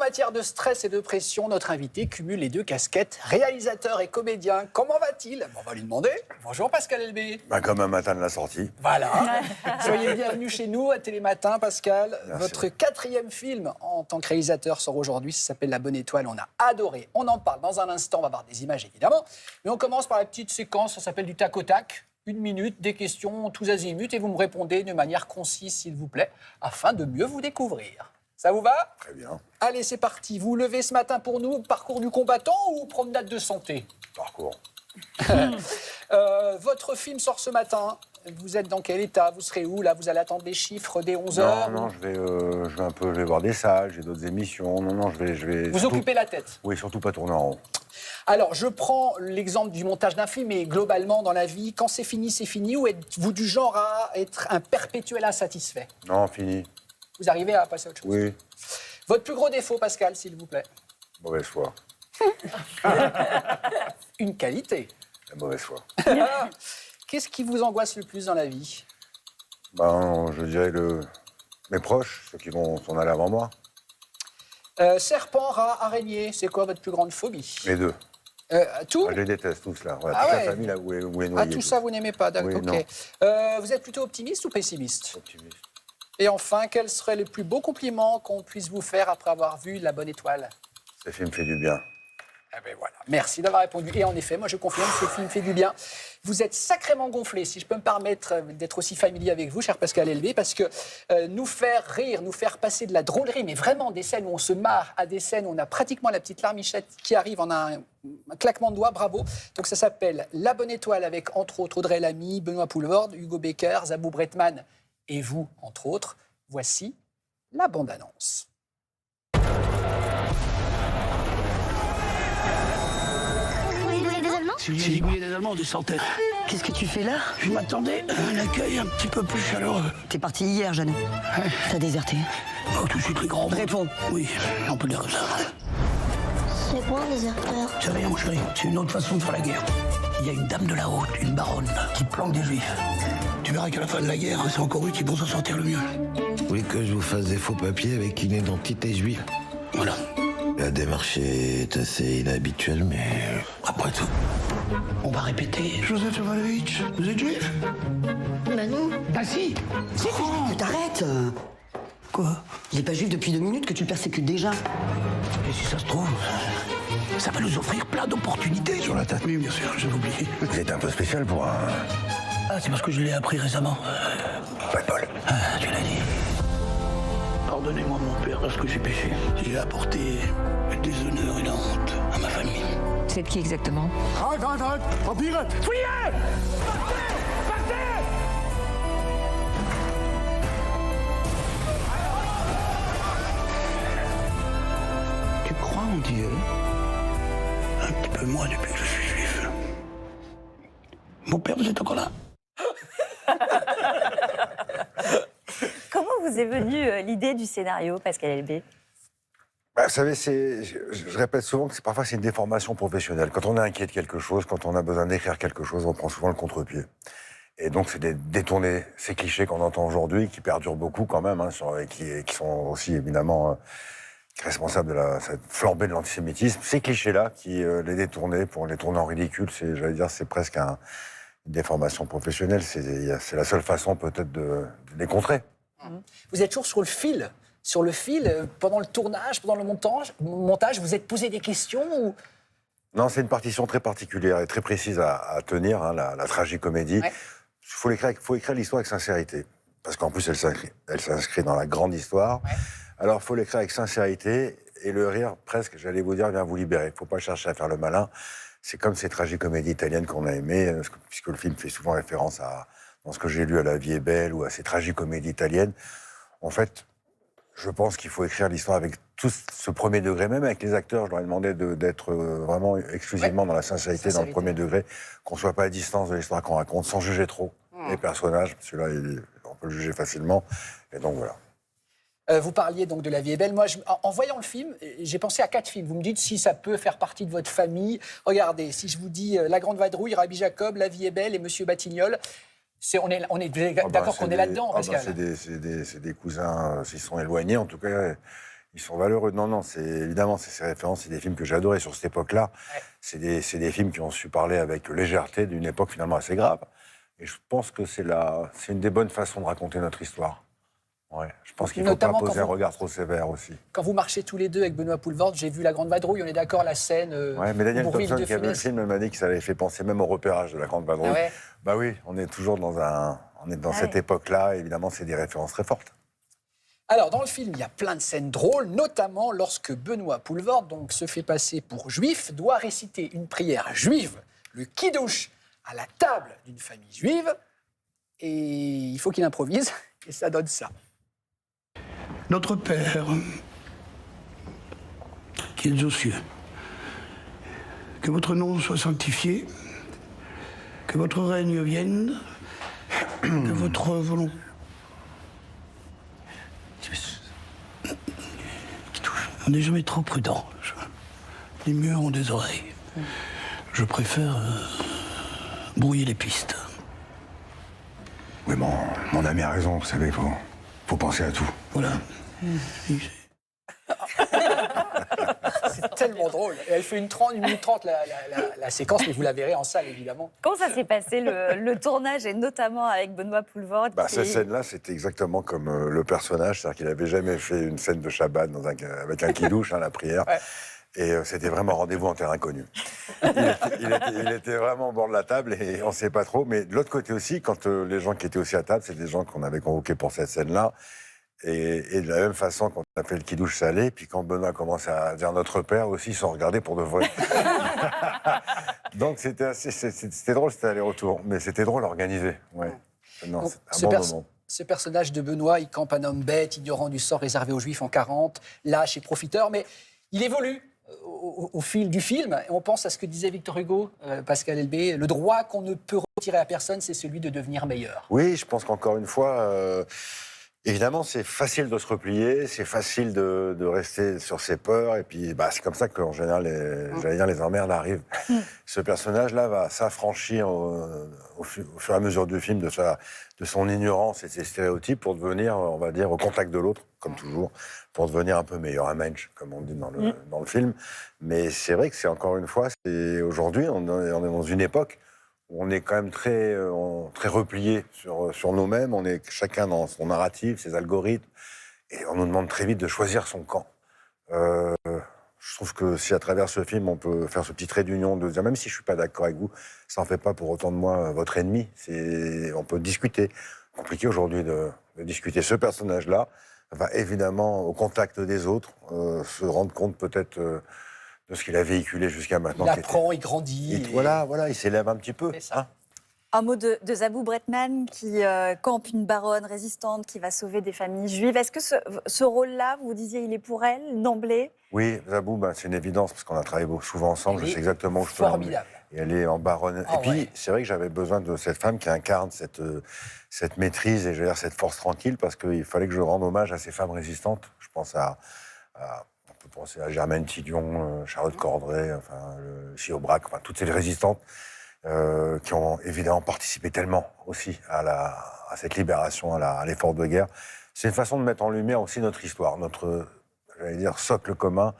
matière de stress et de pression, notre invité cumule les deux casquettes, réalisateur et comédien. Comment va-t-il? On va lui demander. Bonjour Pascal Elbé. Comme un matin de la sortie. Voilà. Soyez bienvenue chez nous à Télématin, Pascal. Merci. Votre 4e film en tant que réalisateur sort aujourd'hui. Ça s'appelle La Bonne Étoile. On a adoré. On en parle dans un instant. On va voir des images, évidemment. Mais on commence par la petite séquence. Ça s'appelle du tac au tac. 1 minute, des questions tous azimuts. Et vous me répondez de manière concise, s'il vous plaît, afin de mieux vous découvrir. Ça vous va? Très bien. Allez, c'est parti. Vous levez ce matin pour nous, parcours du combattant ou promenade de santé? Parcours. Votre film sort ce matin. Vous êtes dans quel état? Vous serez où? Là, vous allez attendre les chiffres dès 11h? Non, je vais voir des salles, j'ai d'autres émissions. Non, je vais. Vous surtout- occupez la tête. Oui, surtout pas tourner en rond. Alors, je prends l'exemple du montage d'un film, et globalement, dans la vie, quand c'est fini, ou êtes-vous du genre à être un perpétuel insatisfait? Non, fini. Vous arrivez à passer à autre chose? Oui. Votre plus gros défaut, Pascal, s'il vous plaît? Mauvaise foi. Une qualité. La mauvaise foi. Qu'est-ce qui vous angoisse le plus dans la vie? Je dirais mes proches, ceux qui vont s'en aller avant moi. Serpent, rat, araignée, c'est quoi votre plus grande phobie? Les deux. Tout? Je les déteste tous là. Voilà, Ah toute ouais. la famille là où est Ah, noyée. tout ça, vous n'aimez pas, d'accord, Oui, ok. Vous êtes plutôt optimiste ou pessimiste? Optimiste. Et enfin, quel serait le plus beau compliment qu'on puisse vous faire après avoir vu La Bonne Étoile? Ce film fait du bien. Eh ben voilà, merci d'avoir répondu. Et en effet, moi je confirme, ce film fait du bien. Vous êtes sacrément gonflé, si je peux me permettre d'être aussi familier avec vous, cher Pascal Elbé, parce que nous faire rire, nous faire passer de la drôlerie, mais vraiment des scènes où on se marre, à des scènes où on a pratiquement la petite larmichette qui arrive en un claquement de doigts, bravo. Donc ça s'appelle La Bonne Étoile, avec entre autres Audrey Lamy, Benoît Poelvoorde, Hugo Becker, Zabou Bretman et vous, entre autres. Voici la bande-annonce. C'est l'immobilier des Allemands, des centaines. Qu'est-ce que tu fais là? Je m'attendais à un accueil un petit peu plus chaleureux. T'es parti hier, Jeanne. T'as déserté. Oh, tout de suite les grands mots. Réponds. Oui, on peut le dire comme ça. C'est quoi un déserteur? C'est rien, mon chéri. C'est une autre façon de faire la guerre. Il y a une dame de la haute, une baronne, qui planque des juifs. Tu verras qu'à la fin de la guerre, c'est encore eux qui vont s'en sortir le mieux. Vous voulez que je vous fasse des faux papiers avec une identité juive? Voilà. La démarche est assez inhabituelle, mais... Après tout, on va répéter. Joseph Ivanovitch, vous êtes juif? Bah non. Bah si. Oh, t'arrêtes. Quoi? Il est pas juif depuis 2 minutes que tu le persécutes déjà. Et si ça se trouve, ça va nous offrir plein d'opportunités. Sur la tête. Oui, bien sûr, j'avais oublié. Vous êtes un peu spécial pour un... Ah, c'est parce que je l'ai appris récemment. Pas de bol. Ah, tu l'as dit. Pardonnez-moi, mon père, parce que j'ai péché. J'ai apporté le déshonneur et la honte à ma famille. C'est de qui exactement? Empire! Fouillez! Tu crois en Dieu? Un petit peu moins depuis que je suis juif. Mon père, vous êtes encore là? Comment vous est venue l'idée du scénario, Pascal Elbé? Vous savez, je répète souvent que parfois c'est une déformation professionnelle. Quand on est inquiet de quelque chose, quand on a besoin d'écrire quelque chose, on prend souvent le contre-pied. Et donc c'est détourner ces clichés qu'on entend aujourd'hui, qui perdurent beaucoup quand même, et qui sont aussi évidemment responsables de cette flambée de l'antisémitisme. Ces clichés-là, les détourner pour les tourner en ridicule, c'est presque une déformation professionnelle. C'est la seule façon peut-être de les contrer. Vous êtes toujours sur le fil. Sur le fil, pendant le tournage, pendant le montage, vous êtes posé des questions ou... Non, c'est une partition très particulière et très précise à tenir, la tragicomédie. Ouais. Il faut écrire l'histoire avec sincérité. Parce qu'en plus, elle s'inscrit dans la grande histoire. Ouais. Alors, il faut l'écrire avec sincérité et le rire, presque, j'allais vous dire, vient vous libérer. Il ne faut pas chercher à faire le malin. C'est comme ces tragicomédies italiennes qu'on a aimées, puisque le film fait souvent référence dans ce que j'ai lu à La Vie est belle ou à ces tragicomédies italiennes. En fait, je pense qu'il faut écrire l'histoire avec tout ce premier degré, même avec les acteurs. Je leur ai demandé d'être vraiment exclusivement dans la sincérité, dans le premier degré, qu'on ne soit pas à distance de l'histoire qu'on raconte, sans juger trop les personnages. Celui-là, on peut le juger facilement. Et donc voilà. Vous parliez donc de La Vie est belle. Moi, en voyant le film, j'ai pensé à 4 films. Vous me dites si ça peut faire partie de votre famille. Regardez, si je vous dis La Grande Vadrouille, Rabbi Jacob, La Vie est belle et Monsieur Batignolles, on est d'accord qu'on est là-dedans, Pascal. C'est des cousins, s'ils sont éloignés, en tout cas, Ils sont valeureux. Non, évidemment, c'est ces références, c'est des films que j'ai adorés sur cette époque-là. Ouais. C'est des films qui ont su parler avec légèreté d'une époque finalement assez grave. Et je pense que c'est une des bonnes façons de raconter notre histoire. Ouais. Je pense qu'il ne faut pas Notamment poser quand un regard trop sévère aussi. Quand vous marchez tous les deux avec Benoît Poelvoort, j'ai vu La Grande Vadrouille, on est d'accord, la scène. Ouais, mais Daniel Bourvil Thompson, de qui a vu le Funès. film, m'a dit que ça avait fait penser même au repérage de La Grande Vadrouille. Ah ouais. Bah oui, on est toujours dans cette ouais. époque-là. Évidemment, c'est des références très fortes. Alors, dans le film, il y a plein de scènes drôles, notamment lorsque Benoît Poelvoort, donc, se fait passer pour juif, doit réciter une prière juive, le kiddush, à la table d'une famille juive, et il faut qu'il improvise, et ça donne ça. Notre Père, qui es aux cieux, que votre nom soit sanctifié, que votre règne vienne, que votre volonté. On n'est jamais trop prudent. Les murs ont des oreilles. Je préfère brouiller les pistes. Oui, bon, mon ami a raison, vous savez, faut penser à tout. Voilà. C'est tellement drôle. Et elle fait une minute 30 la séquence, mais vous la verrez en salle, évidemment. Comment ça s'est passé le tournage, et notamment avec Benoît Poelvoort Cette scène-là, c'était exactement comme le personnage, c'est-à-dire qu'il n'avait jamais fait une scène de Shabbat avec un kidouche, la prière. Ouais. Et c'était vraiment rendez-vous en terrain inconnu. Il était vraiment au bord de la table et on ne sait pas trop. Mais de l'autre côté aussi, quand les gens qui étaient aussi à table, c'est des gens qu'on avait convoqués pour cette scène-là. Et de la même façon, quand on a fait le kidouche salé, puis quand Benoît commence à dire notre père aussi, ils sont regardés pour de vrai. Donc c'était drôle, c'était aller-retour. Mais c'était drôle organisé. Ouais. Non, Donc, c'est un bon moment. Ce personnage de Benoît, il campe un homme bête, ignorant du sort réservé aux Juifs en 40, lâche et profiteur, mais il évolue au fil du film. Et on pense à ce que disait Victor Hugo, Pascal Elbé, le droit qu'on ne peut retirer à personne, c'est celui de devenir meilleur. Oui, je pense qu'encore une fois, évidemment, c'est facile de se replier, c'est facile de rester sur ses peurs, et puis c'est comme ça qu'en général, les emmerdes arrivent. Ce personnage-là va s'affranchir au fur et à mesure du film de son ignorance et de ses stéréotypes pour devenir, on va dire, au contact de l'autre, comme toujours, pour devenir un peu meilleur, un mensch, comme on dit dans le film. Mais c'est vrai que c'est encore une fois, aujourd'hui, on est dans une époque où on est quand même très replié sur nous-mêmes, on est chacun dans son narratif, ses algorithmes, et on nous demande très vite de choisir son camp. Je trouve que si à travers ce film, on peut faire ce petit trait d'union, de dire, même si je ne suis pas d'accord avec vous, ça n'en fait pas pour autant de moi votre ennemi. On peut discuter. Compliqué aujourd'hui de discuter. Ce personnage-là va évidemment, au contact des autres, se rendre compte peut-être de ce qu'il a véhiculé jusqu'à maintenant. Il apprend, il grandit. Voilà, il s'élève un petit peu. C'est ça. Un mot de Zabou Bretman qui campe une baronne résistante qui va sauver des familles juives. Est-ce que ce rôle-là, vous disiez, il est pour elle, d'emblée? Oui, Zabou, c'est une évidence parce qu'on a travaillé souvent ensemble. Je sais exactement où je peux formidable. Et elle est en baronne. Ah, et puis, ouais. c'est vrai que j'avais besoin de cette femme qui incarne cette maîtrise et je veux dire, cette force tranquille parce qu'il fallait que je rende hommage à ces femmes résistantes. Je pense on peut penser à Germaine Tillion, Charlotte Cordray, Lucie Aubrac, toutes ces résistantes qui ont évidemment participé tellement aussi à cette libération, à l'effort de guerre. C'est une façon de mettre en lumière aussi notre histoire, notre, socle commun,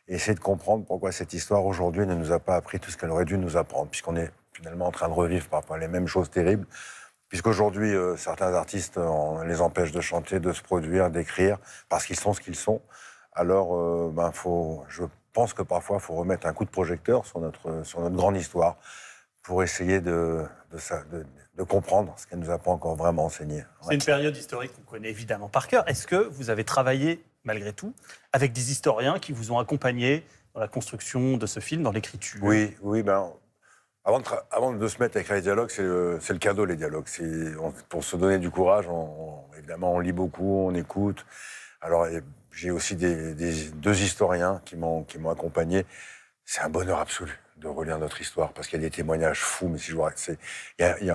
et essayer de comprendre pourquoi cette histoire aujourd'hui ne nous a pas appris tout ce qu'elle aurait dû nous apprendre, puisqu'on est finalement en train de revivre parfois les mêmes choses terribles, puisqu'aujourd'hui, certains artistes, on les empêche de chanter, de se produire, d'écrire, parce qu'ils sont ce qu'ils sont. Alors, je pense que parfois, il faut remettre un coup de projecteur sur notre grande histoire pour essayer de comprendre ce qu'elle ne nous a pas encore vraiment enseigné. Ouais. C'est une période historique qu'on connaît évidemment par cœur. Est-ce que vous avez travaillé, malgré tout, avec des historiens qui vous ont accompagné dans la construction de ce film, dans l'écriture? Oui. Avant de se mettre à écrire les dialogues, c'est le cadeau, les dialogues. Pour se donner du courage, évidemment, on lit beaucoup, on écoute. Alors, j'ai aussi deux historiens qui m'ont accompagné. C'est un bonheur absolu de relire notre histoire, parce qu'il y a des témoignages fous, mais si je vois,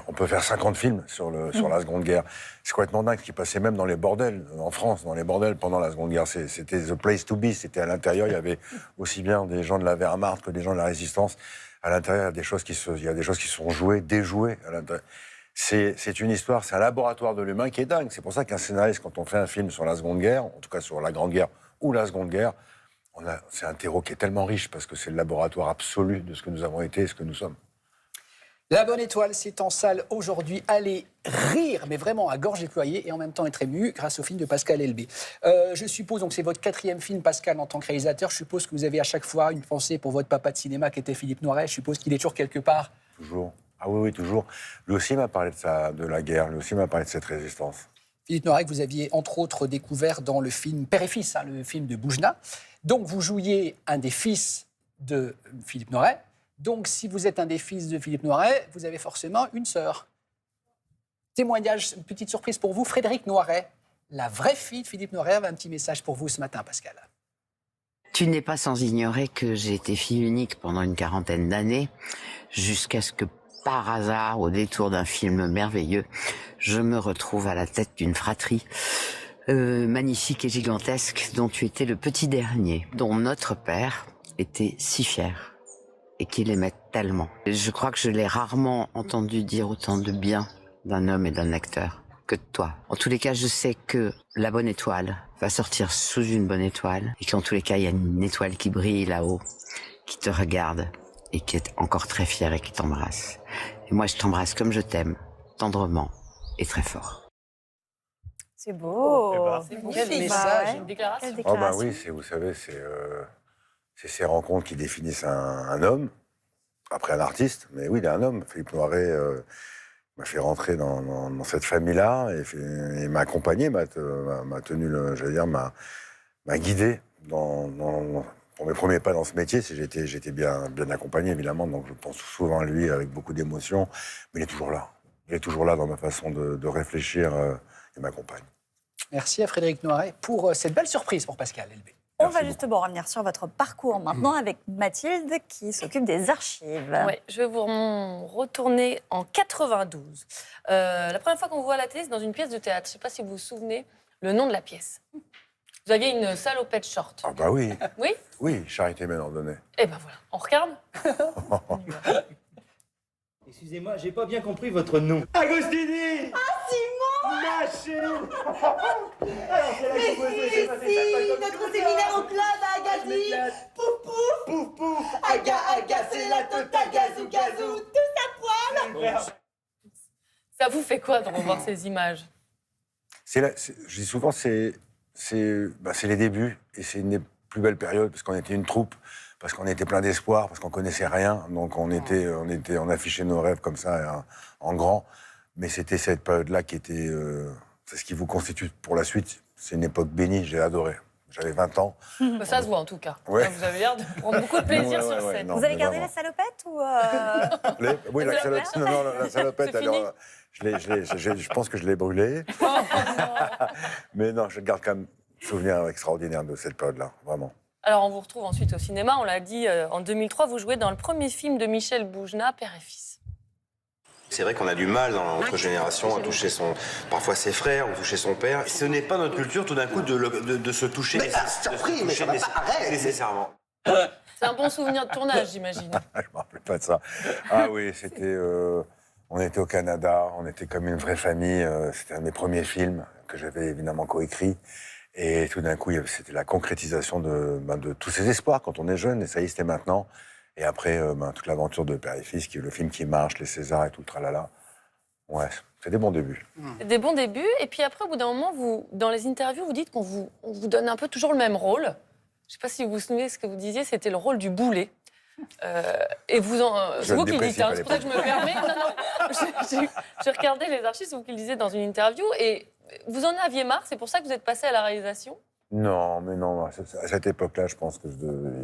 on peut faire 50 films sur la Seconde Guerre. C'est complètement dingue, ce qui passait même dans les bordels, en France, dans les bordels pendant la Seconde Guerre. C'était the place to be, c'était à l'intérieur, il y avait aussi bien des gens de la Wehrmacht que des gens de la Résistance. À l'intérieur, il y a des choses qui sont jouées, déjouées à l'intérieur. C'est une histoire, c'est un laboratoire de l'humain qui est dingue. C'est pour ça qu'un scénariste, quand on fait un film sur la Seconde Guerre, en tout cas sur la Grande Guerre, ou la Seconde Guerre. C'est un terreau qui est tellement riche parce que c'est le laboratoire absolu de ce que nous avons été et ce que nous sommes. La Bonne Étoile, c'est en salle aujourd'hui. Allez rire, mais vraiment à gorge déployée et en même temps être ému grâce au film de Pascal Elbé. Je suppose, donc c'est votre 4e film, Pascal, en tant que réalisateur. Je suppose que vous avez à chaque fois une pensée pour votre papa de cinéma qui était Philippe Noiret. Je suppose qu'il est toujours quelque part. Toujours. Ah oui, toujours. Lui aussi m'a parlé de la guerre, lui aussi m'a parlé de cette résistance. Philippe Noiret, que vous aviez entre autres découvert dans le film Père et Fils, le film de Boujna. Donc vous jouiez un des fils de Philippe Noiret. Donc si vous êtes un des fils de Philippe Noiret, vous avez forcément une sœur. Témoignage, une petite surprise pour vous, Frédéric Noiret, la vraie fille de Philippe Noiret, avait un petit message pour vous ce matin, Pascal. Tu n'es pas sans ignorer que j'ai été fille unique pendant une 40aine d'années, jusqu'à ce que, par hasard, au détour d'un film merveilleux, je me retrouve à la tête d'une fratrie magnifique et gigantesque dont tu étais le petit dernier, dont notre père était si fier et qu'il aimait tellement. Je crois que je l'ai rarement entendu dire autant de bien d'un homme et d'un acteur que de toi. En tous les cas, je sais que La Bonne Étoile va sortir sous une bonne étoile et qu'en tous les cas, il y a une étoile qui brille là-haut, qui te regarde et qui est encore très fière et qui t'embrasse. Et moi, je t'embrasse comme je t'aime, tendrement et très fort. C'est beau. C'est beau. Quel message. Une déclaration. Oh bah oui, vous savez, c'est ces rencontres qui définissent un homme, après un artiste, mais oui, il est un homme. Philippe Noiret m'a fait rentrer dans cette famille-là et m'a accompagné, m'a tenu, m'a guidé pour mes premiers pas dans ce métier. J'étais bien accompagné, évidemment, donc je pense souvent à lui avec beaucoup d'émotion, mais il est toujours là. Il est toujours là dans ma façon de réfléchir et m'accompagne. Merci à Frédéric Noiret pour cette belle surprise pour Pascal Elbé. On va justement revenir sur votre parcours maintenant avec Mathilde qui s'occupe des archives. Oui, je vais vous retourner en 92. La première fois qu'on vous voit à la télé, c'est dans une pièce de théâtre. Je ne sais pas si vous vous souvenez le nom de la pièce. Vous aviez une salopette short. Ah bah oui. Oui. Oui, Charité Ménardonnay. Eh ben voilà, on regarde. Excusez-moi, j'ai pas bien compris votre nom. Agostini. Ah, Simon. Ma chérie. Notre séminaire au club à Agazi. Pouf pouf. Pouf pouf. Aga, c'est la totale, gazou, gazou, tout à poil. Ça vous fait quoi de revoir ces images? Je dis souvent, c'est les débuts et c'est une des plus belles périodes parce qu'on était une troupe, parce qu'on était plein d'espoir, parce qu'on connaissait rien, donc on affichait nos rêves comme ça en grand. Mais c'était cette période-là qui était, c'est ce qui vous constitue pour la suite. C'est une époque bénie, j'ai adoré. J'avais 20 ans. Ça se voit en tout cas. Ouais. Vous avez l'air de prendre beaucoup de plaisir sur scène. Vous avez gardé la salopette ou Oui, la salopette. Non, la salopette. Alors, je pense que je l'ai brûlée. Mais non, je garde quand même un souvenir extraordinaire de cette période-là, vraiment. Alors on vous retrouve ensuite au cinéma. On l'a dit, en 2003, vous jouez dans le premier film de Michel Boujna, Père et Fils. C'est vrai qu'on a du mal dans notre génération à toucher parfois ses frères ou toucher son père. Ce n'est pas notre culture tout d'un coup de se toucher. Mais surpris, mais ça va pas, arrête. Nécessairement. C'est un bon souvenir de tournage, j'imagine. Je me rappelle pas de ça. Ah oui, c'était. On était au Canada, on était comme une vraie famille. C'était un de mes premiers films que j'avais évidemment coécrit. Et tout d'un coup, c'était la concrétisation de tous ces espoirs quand on est jeune. Et ça y est, c'était maintenant. Et après, toute l'aventure de Père et Fils, qui est le film qui marche, les Césars et tout le tralala. Ouais, c'est des bons débuts. Des bons débuts. Et puis après, au bout d'un moment, dans les interviews, vous dites qu'on vous donne un peu toujours le même rôle. Je ne sais pas si vous vous souvenez ce que vous disiez, c'était le rôle du boulet. Et c'est vous qui le dites, c'est pour ça que je me permets. Non, j'ai regardé les archives, c'est vous qui le disiez dans une interview. Et vous en aviez marre, c'est pour ça que vous êtes passé à la réalisation? Non, mais non. À cette époque-là, je pense qu'il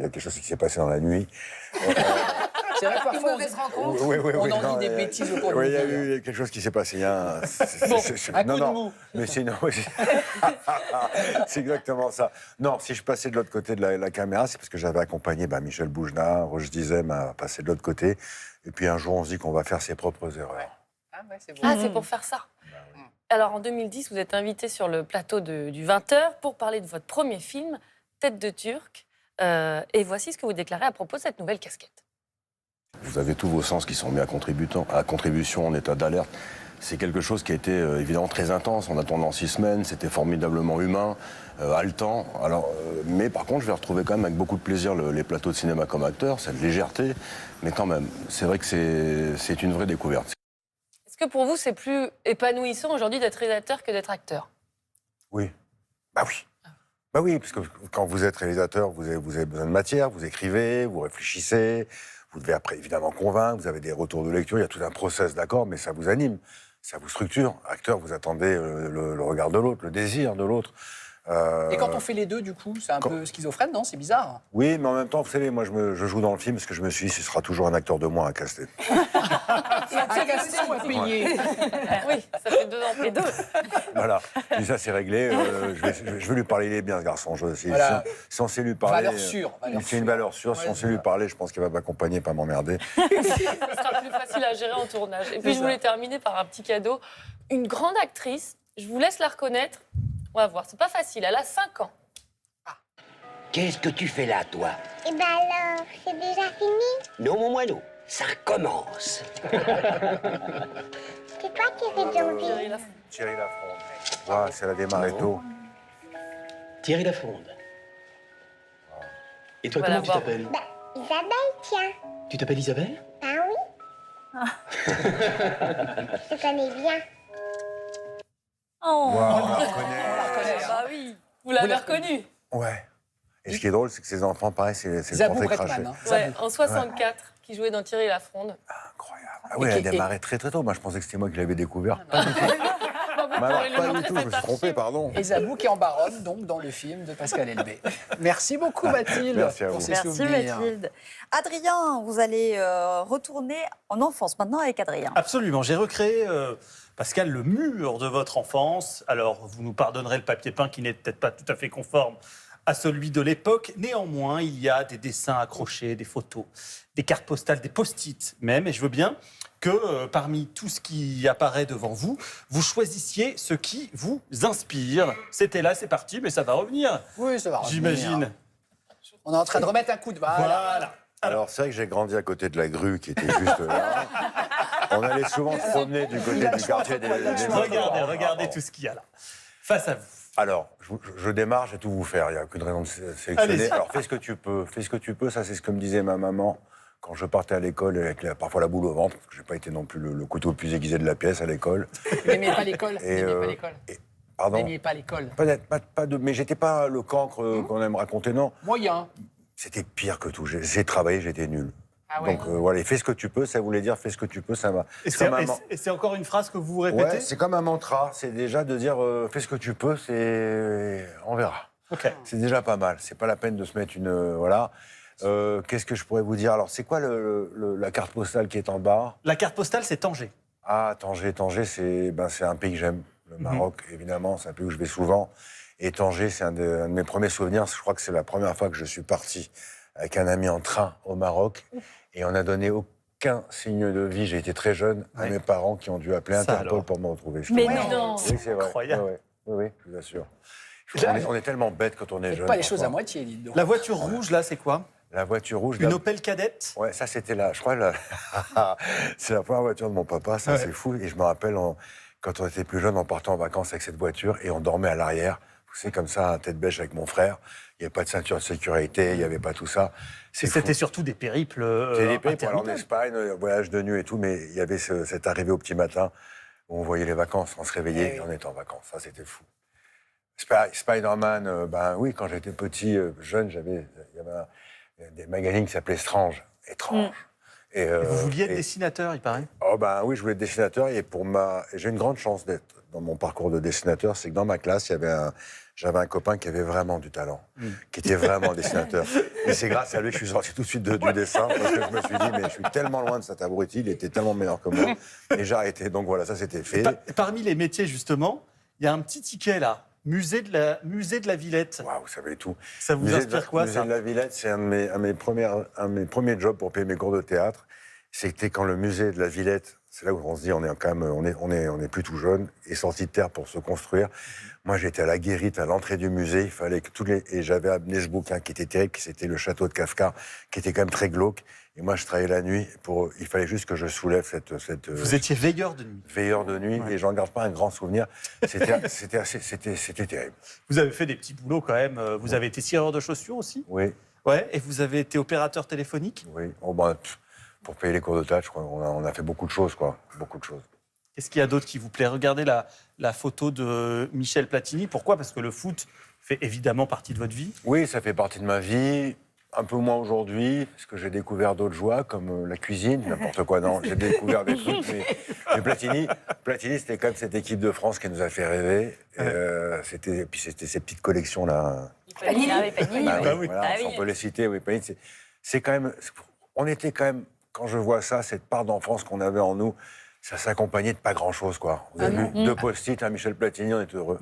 y a quelque chose qui s'est passé dans la nuit. C'est vrai que parfois, on en dit des bêtises au cours du Oui, il y a eu quelque chose qui s'est passé. Un coup de mou. Mais sinon, c'est exactement ça. Non, si je passais de l'autre côté de la caméra, c'est parce que j'avais accompagné Michel Boujna, Roche Dizet m'a passé de l'autre côté. Et puis un jour, on se dit qu'on va faire ses propres erreurs. C'est pour faire ça. Alors, en 2010, vous êtes invité sur le plateau du 20h pour parler de votre premier film, Tête de Turc. Et voici ce que vous déclarez à propos de cette nouvelle casquette. Vous avez tous vos sens qui sont mis à contribution en état d'alerte. c'est quelque chose qui a été évidemment très intense. On a tourné en 6 semaines, c'était formidablement humain, haletant. Alors, mais par contre, je vais retrouver quand même avec beaucoup de plaisir les plateaux de cinéma comme acteur, cette légèreté. Mais quand même, c'est vrai que c'est une vraie découverte. Est-ce que pour vous, c'est plus épanouissant aujourd'hui d'être réalisateur que d'être acteur? Oui. Bah oui. Bah oui, parce que quand vous êtes réalisateur, vous avez besoin de matière, vous écrivez, vous réfléchissez, vous devez après évidemment convaincre, vous avez des retours de lecture, il y a tout un process, d'accord, mais ça vous anime, ça vous structure. Acteur, vous attendez le regard de l'autre, le désir de l'autre. Et quand on fait les deux, du coup, c'est un peu schizophrène, non? C'est bizarre. Oui, mais en même temps, vous savez, moi, je joue dans le film parce que je me suis dit, ce sera toujours un acteur de moins à caster. À caster ou à payer? Oui, ça fait 2 ans les deux. Voilà, et ça, c'est réglé. Je vais lui parler, il est bien, ce garçon. Voilà. Si on sait lui parler... Valeur sûre. C'est une valeur sûre. Si on sait lui parler, je pense qu'il va m'accompagner, pas m'emmerder. Ça sera plus facile à gérer en tournage. Et puis, je voulais terminer par un petit cadeau. Une grande actrice, je vous laisse la reconnaître. On va voir, c'est pas facile, elle a 5 ans. Qu'est-ce que tu fais là, toi? Et ben alors, c'est déjà fini? Non, mon moineau, ça recommence. C'est toi qui fais janvier. Thierry Lafronde. Ouais, c'est la démarré tôt. Thierry Lafronde. Et toi, Voilà, comment tu t'appelles? Bah, Isabelle, tiens. Tu t'appelles Isabelle? Ben oui. Je te connais bien. Oh, Wow, on la reconnaît. Bah oui, vous l'avez reconnue. Ouais. Et ce qui est drôle, c'est que ces enfants, pareil, c'est le Zabou portrait craché. Bretman. Ouais, en 64, qui jouait dans Thierry Lafronde. Ah oui, elle a démarré très très tôt. Moi, je pensais que c'était moi qui l'avais découvert. Pas du tout. Vous Mais alors, pourrez lui pas du montrer tout, je me cette suis trompé, archive. pardon. Et Zabou qui est en baronne, donc, dans le film de Pascal Elbé. Merci beaucoup, Mathilde, Merci à pour vous. ces merci souvenirs. Mathilde. Adrien, vous allez retourner en enfance maintenant avec Adrien. Absolument. J'ai recréé, Pascal, le mur de votre enfance. Alors, vous nous pardonnerez le papier peint qui n'est peut-être pas tout à fait conforme à celui de l'époque. Néanmoins, il y a des dessins accrochés, des photos, des cartes postales, des post-it même. Et je veux bien que parmi tout ce qui apparaît devant vous, vous choisissiez ce qui vous inspire. C'était là, c'est parti, mais ça va revenir. Oui, ça va revenir. J'imagine. On est en train de remettre un coup de balle. Voilà. Alors, c'est vrai que j'ai grandi à côté de la grue qui était juste là. On allait souvent se promener du côté du quartier des Regardez tout ce qu'il y a là. Face à vous. Alors, je démarre, je vais tout vous faire. Il n'y a aucune raison de sélectionner. Allez-y. Alors, fais ce que tu peux. Fais ce que tu peux. Ça, c'est ce que me disait ma maman quand je partais à l'école avec parfois la boule au ventre. Parce que je n'ai pas été non plus le couteau le plus aiguisé de la pièce à l'école. Vous n'aimiez pas l'école? Et, Vous n'aimiez pas l'école? Pardon? Vous n'aimiez pas l'école? Mais j'étais pas le cancre qu'on aime raconter, non. Moyen. C'était pire que tout. J'ai travaillé, j'étais nul. Ah ouais. Donc voilà, fais ce que tu peux, ça voulait dire fais ce que tu peux, ça va. Et c'est encore une phrase que vous répétez? Ouais, c'est comme un mantra, c'est déjà de dire fais ce que tu peux, on verra. Okay. C'est déjà pas mal, c'est pas la peine de se mettre une... voilà. Qu'est-ce que je pourrais vous dire? Alors, c'est quoi la carte postale qui est en bas? La carte postale, c'est Tanger. Ah, Tanger, c'est un pays que j'aime. Le Maroc, évidemment, c'est un pays où je vais souvent. Et Tanger, c'est un de mes premiers souvenirs. Je crois que c'est la première fois que je suis parti avec un ami en train au Maroc. Et on n'a donné aucun signe de vie. J'ai été très jeune à mes parents qui ont dû appeler Interpol pour me retrouver. Mais non. Oui, c'est vrai. Incroyable. Oui, je vous assure. On est tellement bêtes quand on est Faites jeune. pas les choses parfois. à moitié, dites donc. La voiture rouge, là, c'est quoi? La voiture rouge. Une Opel Kadett? Ouais, ça c'était je crois, c'est la première voiture de mon papa, ça c'est fou. Et je me rappelle, quand on était plus jeune, on partait en vacances avec cette voiture et on dormait à l'arrière. Vous savez, comme ça, à tête bêche avec mon frère. Il n'y avait pas de ceinture de sécurité, il n'y avait pas tout ça. C'était surtout des périples. C'était des périples pour aller en Espagne, voyage de nuit et tout, mais il y avait cette arrivée au petit matin où on voyait les vacances, on se réveillait et on était en vacances. Ça, c'était fou. Spider-Man, oui, quand j'étais petit, jeune, il y avait des magazines qui s'appelaient Strange, étrange. Et vous vouliez être dessinateur, il paraît? Oh oui, je voulais être dessinateur et j'ai une grande chance d'être dans mon parcours de dessinateur, c'est que dans ma classe, j'avais un copain qui avait vraiment du talent, qui était vraiment dessinateur. Et c'est grâce à lui que je suis sorti tout de suite du dessin, parce que je me suis dit, mais je suis tellement loin de cet abruti, il était tellement meilleur que moi. Et j'ai arrêté, donc voilà, ça c'était fait. Parmi les métiers, justement, il y a un petit ticket là. Musée de la Villette. Waouh, vous savez tout. Ça vous inspire quoi, ça? Musée de la Villette, c'est un de mes premiers jobs pour payer mes cours de théâtre. C'était quand le musée de la Villette c'est là où on se dit, on est quand même, on est plus tout jeune, et sorti de terre pour se construire. Moi, j'étais à la Guérite, à l'entrée du musée. Il fallait que et j'avais amené ce bouquin qui était terrible, qui c'était le château de Kafka, qui était quand même très glauque. Et moi, je travaillais la nuit. Il fallait juste que je soulève cette. Vous étiez veilleur de nuit. Veilleur de nuit, et j'en garde pas un grand souvenir. C'était terrible. Vous avez fait des petits boulots quand même. Vous avez été cireur de chaussures aussi. Oui. Ouais. Et vous avez été opérateur téléphonique. Oui. Pour payer les cours de tâche, on a fait beaucoup de choses, quoi. Beaucoup de choses. Qu'est-ce qu'il y a d'autre qui vous plaît? Regardez la photo de Michel Platini. Pourquoi? Parce que le foot fait évidemment partie de votre vie. Oui, ça fait partie de ma vie. Un peu moins aujourd'hui, parce que j'ai découvert d'autres joies, comme la cuisine, n'importe quoi. Non, j'ai découvert des trucs. Mais Platini, c'était quand même cette équipe de France qui nous a fait rêver. Puis c'était ces petites collections-là. Panini. On peut les citer. Oui, Panini, c'est quand même... On était quand même, quand je vois ça, cette part d'enfance qu'on avait en nous, ça s'accompagnait de pas grand-chose, quoi. Vous avez vu 2 post-it, un Michel Platini, on est heureux.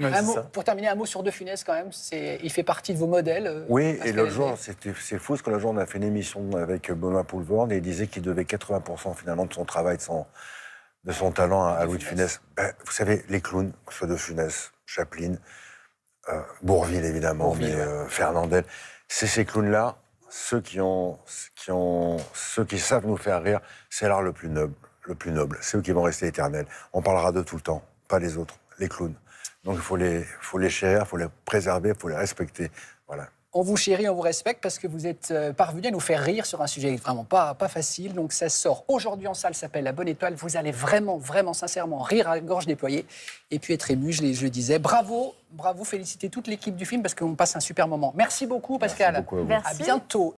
Pour terminer, un mot sur De Funès, quand même. Il fait partie de vos modèles. Oui, et l'autre jour, c'est fou, parce que l'autre jour, on a fait une émission avec Benoît Poulvord, et il disait qu'il devait 80% finalement de son travail, de son talent à Louis de Funès. Vous savez, les clowns, que ce soit De Funès, Chaplin, Bourvil, évidemment, Fernandel, c'est ces clowns-là, ceux qui savent nous faire rire, c'est l'art le plus noble. C'est eux qui vont rester éternels. On parlera d'eux tout le temps, pas les autres, les clowns. Donc il faut les chérir, il faut les préserver, il faut les respecter. Voilà. On vous chérit, on vous respecte parce que vous êtes parvenu à nous faire rire sur un sujet vraiment pas facile. Donc ça sort aujourd'hui en salle, ça s'appelle La Bonne Étoile. Vous allez vraiment, sincèrement rire à gorge déployée et puis être ému, je le disais. Bravo, félicitez toute l'équipe du film parce qu'on passe un super moment. Merci beaucoup, Pascal. Merci beaucoup à vous. À bientôt.